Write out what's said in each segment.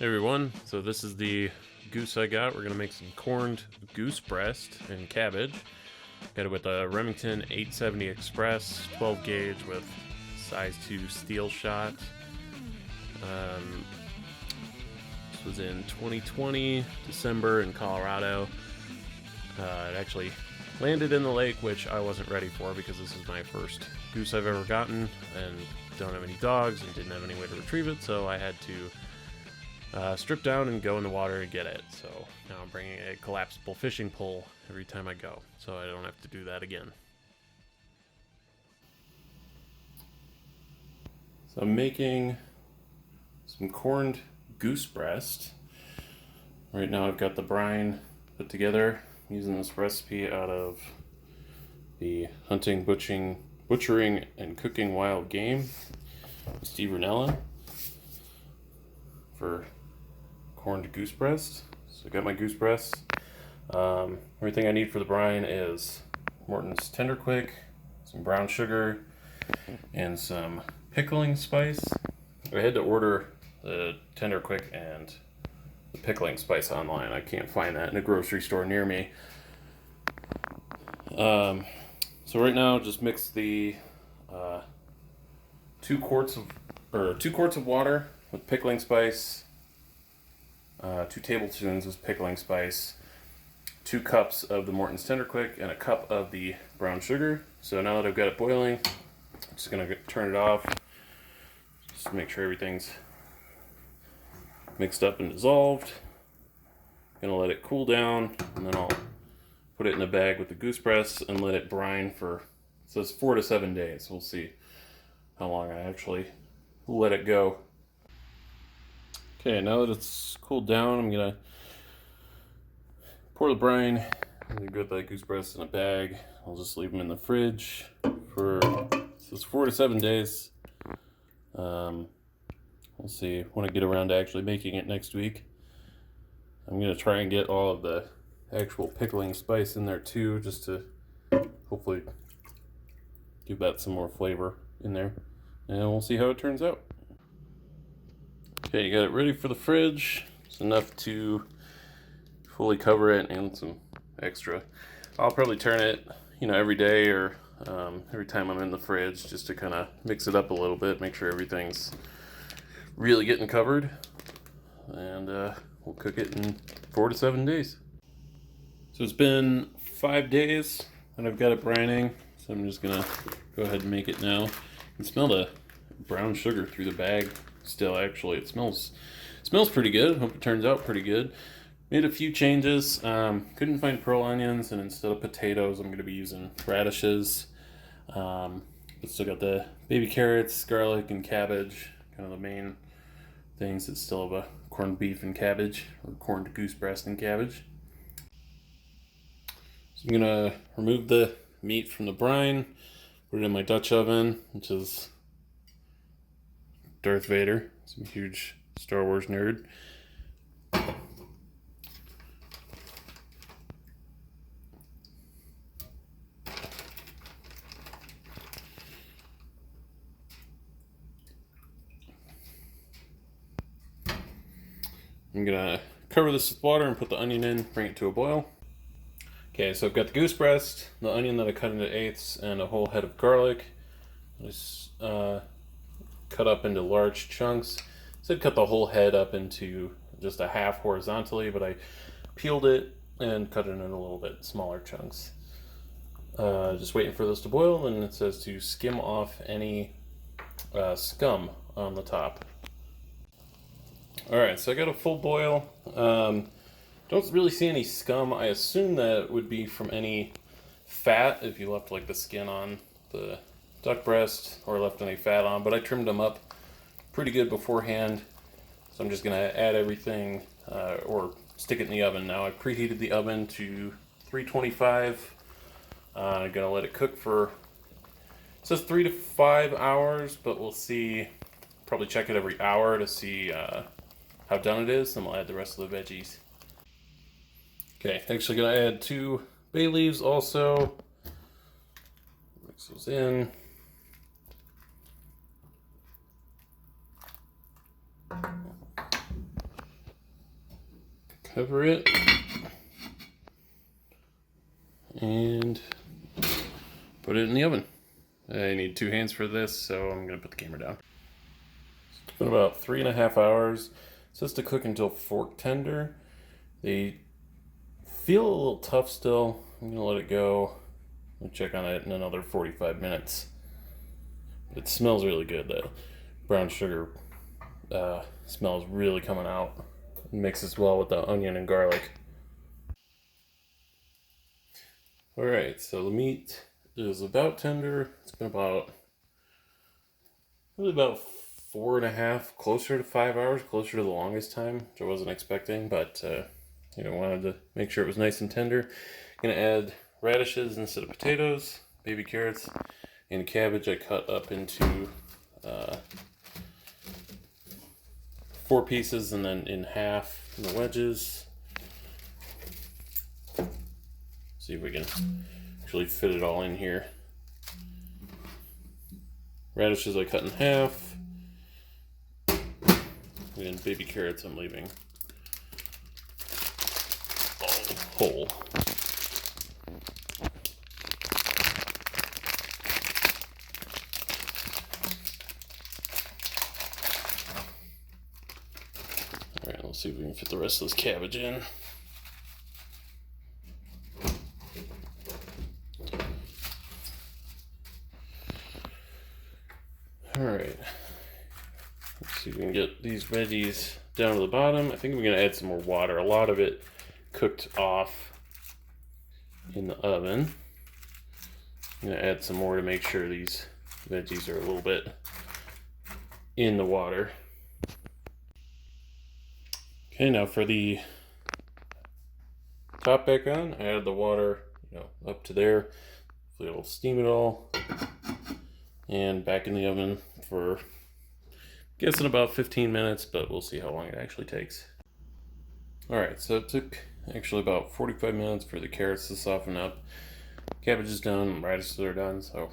Hey everyone, so this is the goose I got. We're gonna make some corned goose breast and cabbage. Got it with a Remington 870 Express 12 gauge with size 2 steel shot. This was in 2020 December in Colorado. It actually landed in the lake, which I wasn't ready for because this is my first goose I've ever gotten and don't have any dogs and didn't have any way to retrieve it, so I had to strip down and go in the water and get it. So now I'm bringing a collapsible fishing pole every time I go, so I don't have to do that again. So I'm making some corned goose breast. Right now I've got the brine put together. I'm using this recipe out of the Hunting, Butchering, and Cooking Wild Game, Steve Rinella, for corned goose breast. So I got my goose breast. Everything I need for the brine is Morton's Tender Quick, some brown sugar, and some pickling spice. I had to order the Tender Quick and the pickling spice online. I can't find that in a grocery store near me. So right now, just mix the 2 quarts of water with pickling spice. 2 tablespoons of pickling spice, 2 cups of the Morton's Tender Quick, and a cup of the brown sugar. So now that I've got it boiling, I'm just going to turn it off, just to make sure everything's mixed up and dissolved. Going to let it cool down, and then I'll put it in a bag with the goose breast and let it brine for, it says 4 to 7 days. We'll see how long I actually let it go. Okay, now that it's cooled down, I'm gonna pour the brine. I'm gonna get that goose breast in a bag. I'll just leave them in the fridge for, so it's 4 to 7 days. We'll see when I get around to actually making it next week. I'm gonna try and get all of the actual pickling spice in there too, just to hopefully give that some more flavor in there. And we'll see how it turns out. Okay, you got it ready for the fridge. It's enough to fully cover it and some extra. I'll probably turn it, every day or every time I'm in the fridge, just to kind of mix it up a little bit, make sure everything's really getting covered. And we'll cook it in 4 to 7 days. So it's been 5 days and I've got it brining, so I'm just gonna go ahead and make it now. You can smell the brown sugar through the bag still. Actually, it smells pretty good. Hope it turns out pretty good. Made a few changes. Couldn't find pearl onions, and instead of potatoes I'm going to be using radishes. But still got the baby carrots, garlic, and cabbage, kind of the main things that still have a corned beef and cabbage, or corned goose breast and cabbage. So I'm going to remove the meat from the brine, put it in my Dutch oven, which is Darth Vader, some huge Star Wars nerd. I'm gonna cover this with water and put the onion in, bring it to a boil. Okay, so I've got the goose breast, the onion that I cut into eighths, and a whole head of garlic. Just cut up into large chunks. I said cut the whole head up into just a half horizontally, but I peeled it and cut it in a little bit smaller chunks. Just waiting for this to boil, and it says to skim off any scum on the top. Alright, so I got a full boil. Don't really see any scum. I assume that would be from any fat, if you left like the skin on the duck breast or left any fat on, but I trimmed them up pretty good beforehand. So I'm just gonna add everything or stick it in the oven. Now I preheated the oven to 325. I'm gonna let it cook for, it says 3 to 5 hours, but we'll see. Probably check it every hour to see how done it is, and we'll add the rest of the veggies. Okay, actually gonna add 2 bay leaves also. Mix those in. Cover it. And put it in the oven. I need 2 hands for this, so I'm gonna put the camera down. It's been about 3.5 hours. It says to cook until fork tender. They feel a little tough still. I'm gonna let it go. I'll check on it in another 45 minutes. It smells really good. The brown sugar smell is really coming out. It mixes well with the onion and garlic. Alright, so the meat is about tender. It's been about 4.5, closer to 5 hours, closer to the longest time, which I wasn't expecting, but wanted to make sure it was nice and tender. I'm gonna add radishes instead of potatoes, baby carrots, and cabbage I cut up into 4 pieces and then in half in the wedges. See if we can actually fit it all in here. Radishes I cut in half, and baby carrots I'm leaving all whole. Alright, let's see if we can fit the rest of this cabbage in. Alright, let's see if we can get these veggies down to the bottom. I think I'm going to add some more water. A lot of it cooked off in the oven. I'm going to add some more to make sure these veggies are a little bit in the water. Okay, now for the top back on, I add the water up to there. Hopefully it'll steam it all. And back in the oven for, I'm guessing about 15 minutes, but we'll see how long it actually takes. Alright, so it took actually about 45 minutes for the carrots to soften up. Cabbage is done, radishes are done, so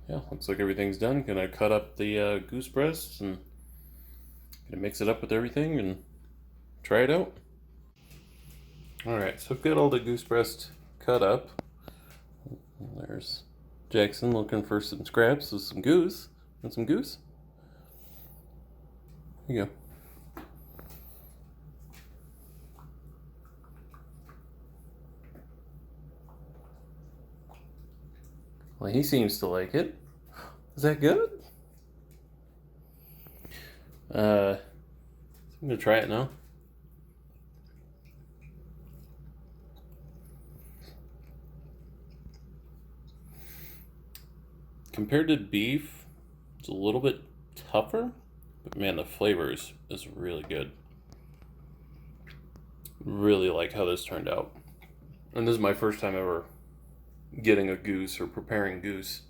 yeah, looks like everything's done. Gonna cut up the goose breasts and gonna mix it up with everything and try it out. Alright, so I've got all the goose breast cut up. There's Jackson looking for some scraps with some goose. Want some goose? Here you go. Well, he seems to like it. Is that good? I'm gonna try it now. Compared to beef, it's a little bit tougher, but man, the flavor is really good. Really like how this turned out. And this is my first time ever getting a goose or preparing goose.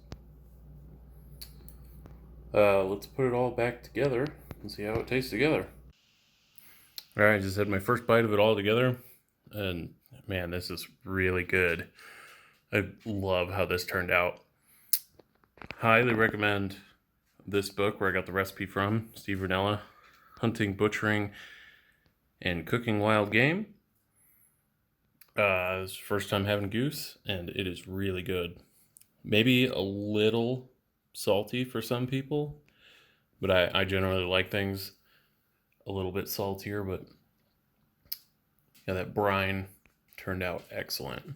Let's put it all back together and see how it tastes together. Alright, just had my first bite of it all together, and man, this is really good. I love how this turned out. Highly recommend this book where I got the recipe from, Steve Rinella, Hunting, Butchering, and Cooking Wild Game. It's the first time having goose, and it is really good. Maybe a little salty for some people, but I generally like things a little bit saltier, but yeah, that brine turned out excellent.